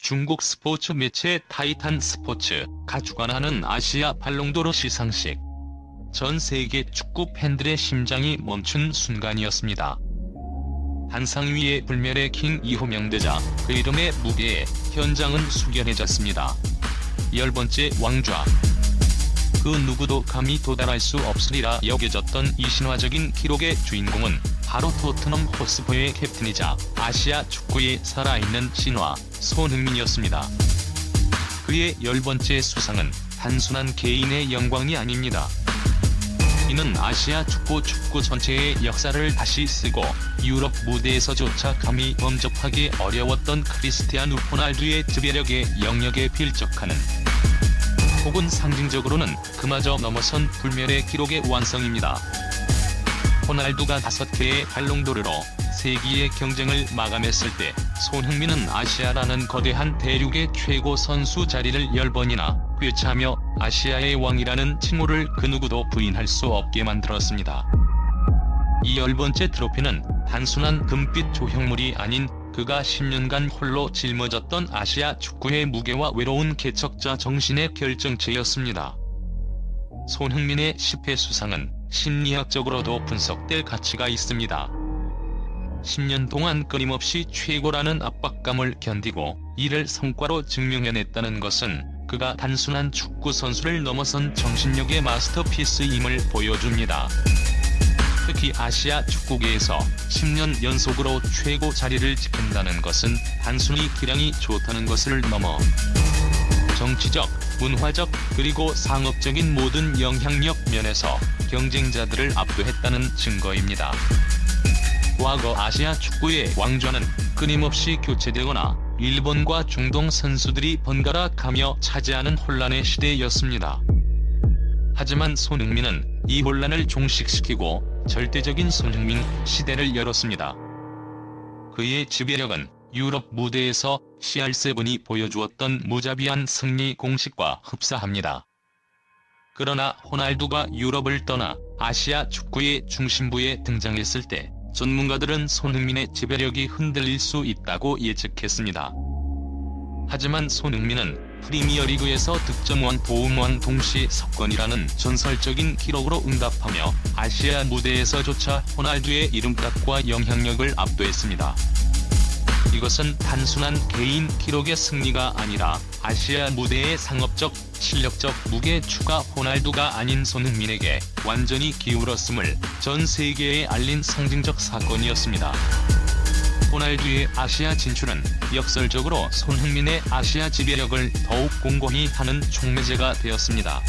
중국 스포츠 매체 타이탄 스포츠가 주관하는 아시아 발롱도르 시상식. 전 세계 축구 팬들의 심장이 멈춘 순간이었습니다. 한상 위에 불멸의 킹 2호 명대자, 그 이름의 무게에 현장은 숙연해졌습니다. 10번째 왕좌. 그 누구도 감히 도달할 수 없으리라 여겨졌던 이 신화적인 기록의 주인공은 바로 토트넘 호스퍼의 캡틴이자 아시아 축구의 살아있는 신화, 손흥민이었습니다. 그의 10번째 수상은 단순한 개인의 영광이 아닙니다. 이는 아시아 축구 전체의 역사를 다시 쓰고 유럽 무대에서조차 감히 범접하기 어려웠던 크리스티아누 호날두의 지배력의 영역에 필적하는, 혹은 상징적으로는 그마저 넘어선 불멸의 기록의 완성입니다. 호날두가 5개의 발롱도르로 세기의 경쟁을 마감했을 때 손흥민은 아시아라는 거대한 대륙의 최고 선수 자리를 10번이나 꿰차며 아시아의 왕이라는 칭호를 그 누구도 부인할 수 없게 만들었습니다. 이 10번째 트로피는 단순한 금빛 조형물이 아닌 그가 10년간 홀로 짊어졌던 아시아 축구의 무게와 외로운 개척자 정신의 결정체였습니다. 손흥민의 10회 수상은 심리학적으로도 분석될 가치가 있습니다. 10년 동안 끊임없이 최고라는 압박감을 견디고 이를 성과로 증명해냈다는 것은 그가 단순한 축구 선수를 넘어선 정신력의 마스터피스임을 보여줍니다. 특히 아시아 축구계에서 10년 연속으로 최고 자리를 지킨다는 것은 단순히 기량이 좋다는 것을 넘어 정치적, 문화적, 그리고 상업적인 모든 영향력 면에서 경쟁자들을 압도했다는 증거입니다. 과거 아시아 축구의 왕좌는 끊임없이 교체되거나 일본과 중동 선수들이 번갈아 가며 차지하는 혼란의 시대였습니다. 하지만 손흥민은 이 혼란을 종식시키고 절대적인 손흥민 시대를 열었습니다. 그의 지배력은 유럽 무대에서 CR7이 보여주었던 무자비한 승리 공식과 흡사합니다. 그러나 호날두가 유럽을 떠나 아시아 축구의 중심부에 등장했을 때 전문가들은 손흥민의 지배력이 흔들릴 수 있다고 예측했습니다. 하지만 손흥민은 프리미어리그에서 득점왕 도움왕 동시 석권이라는 전설적인 기록으로 응답하며 아시아 무대에서조차 호날두의 이름값과 영향력을 압도했습니다. 이것은 단순한 개인 기록의 승리가 아니라 아시아 무대의 상업적, 실력적 무게추가 호날두가 아닌 손흥민에게 완전히 기울었음을 전 세계에 알린 상징적 사건이었습니다. 호날두의 아시아 진출은 역설적으로 손흥민의 아시아 지배력을 더욱 공고히 하는 촉매제가 되었습니다.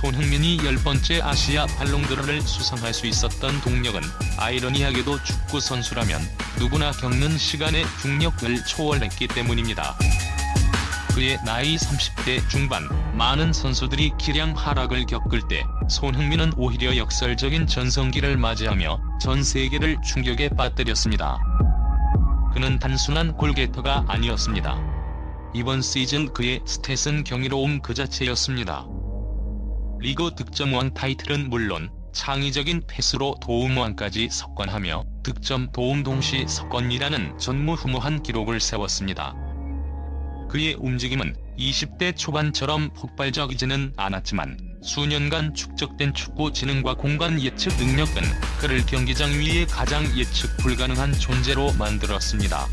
손흥민이 10번째 아시아 발롱도르를 수상할 수 있었던 동력은 아이러니하게도 축구 선수라면 누구나 겪는 시간의 중력을 초월했기 때문입니다. 그의 나이 30대 중반, 많은 선수들이 기량 하락을 겪을 때 손흥민은 오히려 역설적인 전성기를 맞이하며 전 세계를 충격에 빠뜨렸습니다. 그는 단순한 골게터가 아니었습니다. 이번 시즌 그의 스탯은 경이로움 그 자체였습니다. 리그 득점왕 타이틀은 물론 창의적인 패스로 도움왕까지 석권하며 득점 도움 동시 석권이라는 전무후무한 기록을 세웠습니다. 그의 움직임은 20대 초반처럼 폭발적이지는 않았지만 수년간 축적된 축구 지능과 공간 예측 능력은 그를 경기장 위에 가장 예측 불가능한 존재로 만들었습니다.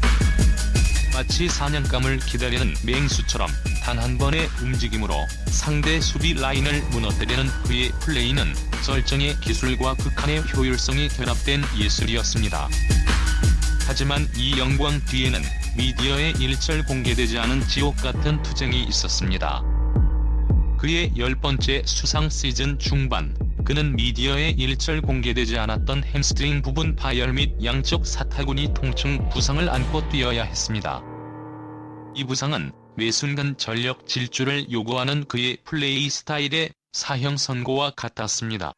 마치 사냥감을 기다리는 맹수처럼 단 한 번의 움직임으로 상대 수비 라인을 무너뜨리는 그의 플레이는 설정의 기술과 극한의 효율성이 결합된 예술이었습니다. 하지만 이 영광 뒤에는 미디어에 일절 공개되지 않은 지옥 같은 투쟁이 있었습니다. 그의 10번째 수상 시즌 중반, 그는 미디어에 일절 공개되지 않았던 햄스트링 부분 파열 및 양쪽 사타구니 통증 부상을 안고 뛰어야 했습니다. 이 부상은 매 순간 전력 질주를 요구하는 그의 플레이 스타일의 사형 선고와 같았습니다.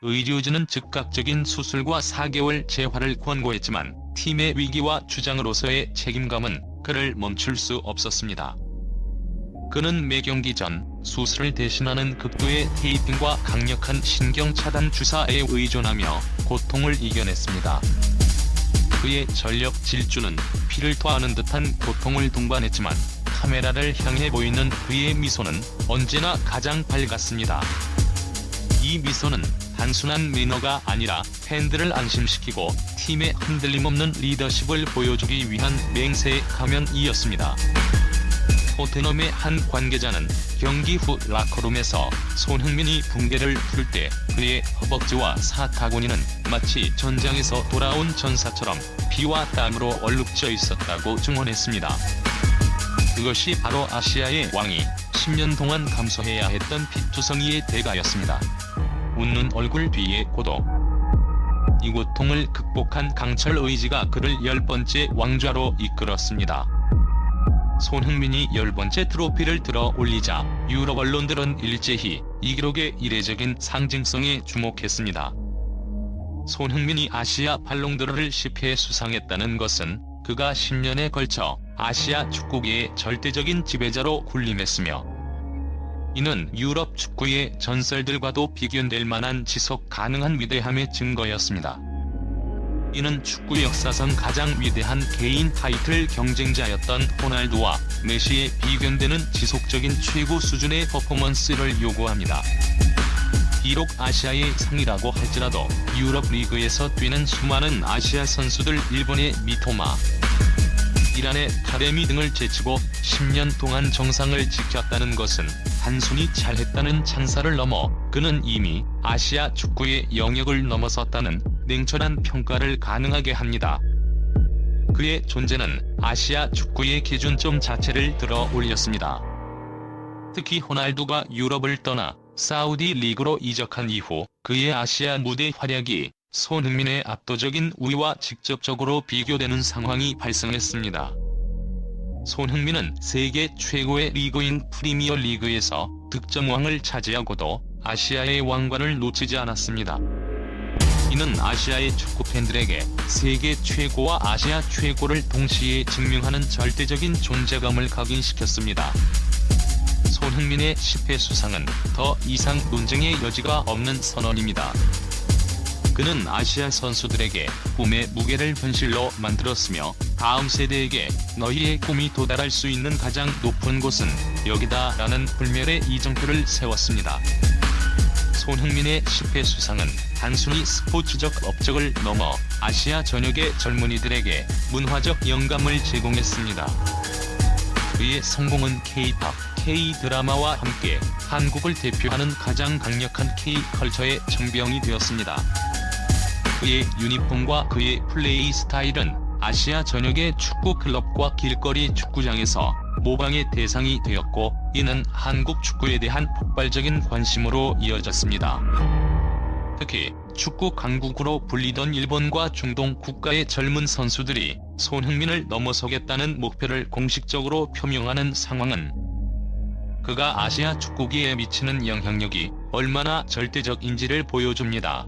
의료진은 즉각적인 수술과 4개월 재활을 권고했지만 팀의 위기와 주장으로서의 책임감은 그를 멈출 수 없었습니다. 그는 매 경기 전 수술을 대신하는 극도의 테이핑과 강력한 신경차단 주사에 의존하며 고통을 이겨냈습니다. 그의 전력 질주는 피를 토하는 듯한 고통을 동반했지만 카메라를 향해 보이는 그의 미소는 언제나 가장 밝았습니다. 이 미소는 단순한 매너가 아니라 팬들을 안심시키고 팀의 흔들림 없는 리더십을 보여주기 위한 맹세의 가면이었습니다. 토트넘의 한 관계자는 경기 후 라커룸에서 손흥민이 붕괴를 풀 때 그의 허벅지와 사타구니는 마치 전장에서 돌아온 전사처럼 피와 땀으로 얼룩져 있었다고 증언했습니다. 그것이 바로 아시아의 왕이 10년 동안 감수해야 했던 피투성이의 대가였습니다. 웃는 얼굴 뒤에 고독. 이 고통을 극복한 강철 의지가 그를 10번째 왕좌로 이끌었습니다. 손흥민이 10번째 트로피를 들어 올리자 유럽 언론들은 일제히 이 기록의 이례적인 상징성에 주목했습니다. 손흥민이 아시아 발롱도르를 10회 수상했다는 것은 그가 10년에 걸쳐 아시아 축구계의 절대적인 지배자로 군림했으며 이는 유럽 축구의 전설들과도 비견될 만한 지속 가능한 위대함의 증거였습니다. 이는 축구 역사상 가장 위대한 개인 타이틀 경쟁자였던 호날두와 메시의 비견되는 지속적인 최고 수준의 퍼포먼스를 요구합니다. 비록 아시아의 상이라고 할지라도 유럽 리그에서 뛰는 수많은 아시아 선수들 일본의 미토마, 이란의 타레미 등을 제치고 10년 동안 정상을 지켰다는 것은 단순히 잘했다는 찬사를 넘어 그는 이미 아시아 축구의 영역을 넘어섰다는 냉철한 평가를 가능하게 합니다. 그의 존재는 아시아 축구의 기준점 자체를 들어 올렸습니다. 특히 호날두가 유럽을 떠나 사우디 리그로 이적한 이후 그의 아시아 무대 활약이 손흥민의 압도적인 우위와 직접적으로 비교되는 상황이 발생했습니다. 손흥민은 세계 최고의 리그인 프리미어 리그에서 득점왕을 차지하고도 아시아의 왕관을 놓치지 않았습니다. 이는 아시아의 축구 팬들에게 세계 최고와 아시아 최고를 동시에 증명하는 절대적인 존재감을 각인시켰습니다. 손흥민의 10회 수상은 더 이상 논쟁의 여지가 없는 선언입니다. 그는 아시아 선수들에게 꿈의 무게를 현실로 만들었으며 다음 세대에게 너희의 꿈이 도달할 수 있는 가장 높은 곳은 여기다 라는 불멸의 이정표를 세웠습니다. 손흥민의 10회 수상은 단순히 스포츠적 업적을 넘어 아시아 전역의 젊은이들에게 문화적 영감을 제공했습니다. 그의 성공은 K-팝, K-드라마와 함께 한국을 대표하는 가장 강력한 K-컬처의 정병이 되었습니다. 그의 유니폼과 그의 플레이 스타일은 아시아 전역의 축구 클럽과 길거리 축구장에서 모방의 대상이 되었고 이는 한국 축구에 대한 폭발적인 관심으로 이어졌습니다. 특히 축구 강국으로 불리던 일본과 중동 국가의 젊은 선수들이 손흥민을 넘어서겠다는 목표를 공식적으로 표명하는 상황은 그가 아시아 축구계에 미치는 영향력이 얼마나 절대적인지를 보여줍니다.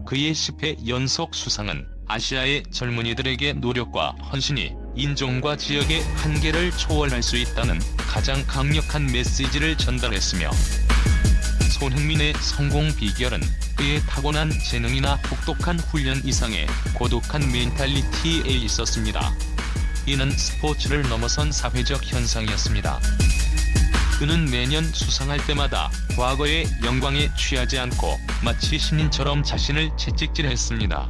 그의 10회 연속 수상은 아시아의 젊은이들에게 노력과 헌신이 인종과 지역의 한계를 초월할 수 있다는 가장 강력한 메시지를 전달했으며 손흥민의 성공 비결은 그의 타고난 재능이나 혹독한 훈련 이상의 고독한 멘탈리티에 있었습니다. 이는 스포츠를 넘어선 사회적 현상이었습니다. 그는 매년 수상할 때마다 과거의 영광에 취하지 않고 마치 신인처럼 자신을 채찍질했습니다.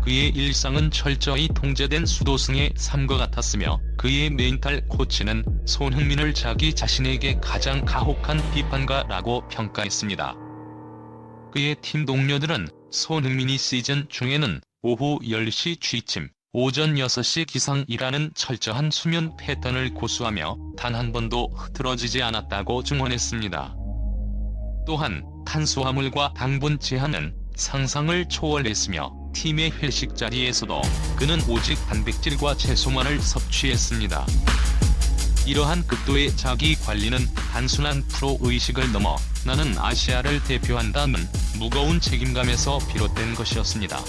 그의 일상은 철저히 통제된 수도승의 삶과 같았으며 그의 멘탈 코치는 손흥민을 자기 자신에게 가장 가혹한 비판가라고 평가했습니다. 그의 팀 동료들은 손흥민이 시즌 중에는 오후 10시 취침, 오전 6시 기상이라는 철저한 수면 패턴을 고수하며 단 한 번도 흐트러지지 않았다고 증언했습니다. 또한 탄수화물과 당분 제한은 상상을 초월했으며 팀의 회식 자리에서도 그는 오직 단백질과 채소만을 섭취했습니다. 이러한 극도의 자기 관리는 단순한 프로의식을 넘어 나는 아시아를 대표한다는 무거운 책임감에서 비롯된 것이었습니다.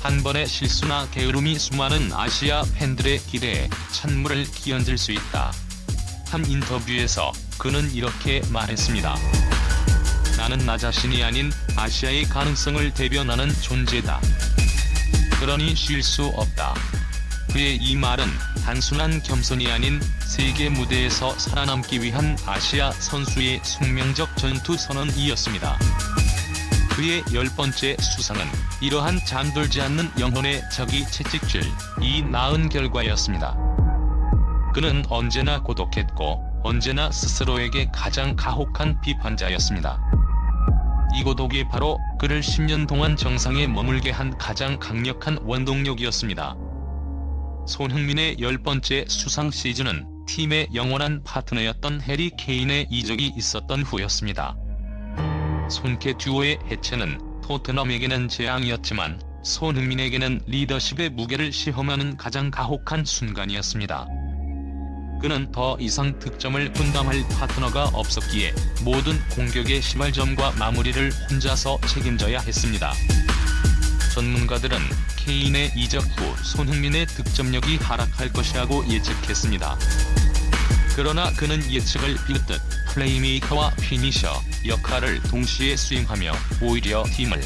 한 번의 실수나 게으름이 수많은 아시아 팬들의 기대에 찬물을 끼얹을 수 있다. 한 인터뷰에서 그는 이렇게 말했습니다. 나는 나 자신이 아닌 아시아의 가능성을 대변하는 존재다. 그러니 쉴 수 없다. 그의 이 말은 단순한 겸손이 아닌 세계 무대에서 살아남기 위한 아시아 선수의 숙명적 전투 선언이었습니다. 그의 10번째 수상은 이러한 잠들지 않는 영혼의 적이 채찍질, 이 나은 결과였습니다. 그는 언제나 고독했고 언제나 스스로에게 가장 가혹한 비판자였습니다. 이 고독이 바로 그를 10년 동안 정상에 머물게 한 가장 강력한 원동력이었습니다. 손흥민의 10번째 수상 시즌은 팀의 영원한 파트너였던 해리 케인의 이적이 있었던 후였습니다. 손케 듀오의 해체는 토트넘에게는 재앙이었지만 손흥민에게는 리더십의 무게를 시험하는 가장 가혹한 순간이었습니다. 그는 더 이상 득점을 분담할 파트너가 없었기에 모든 공격의 시발점과 마무리를 혼자서 책임져야 했습니다. 전문가들은 케인의 이적 후 손흥민의 득점력이 하락할 것이라고 예측했습니다. 그러나 그는 예측을 비웃듯 플레이메이커와 피니셔 역할을 동시에 수행하며 오히려 팀을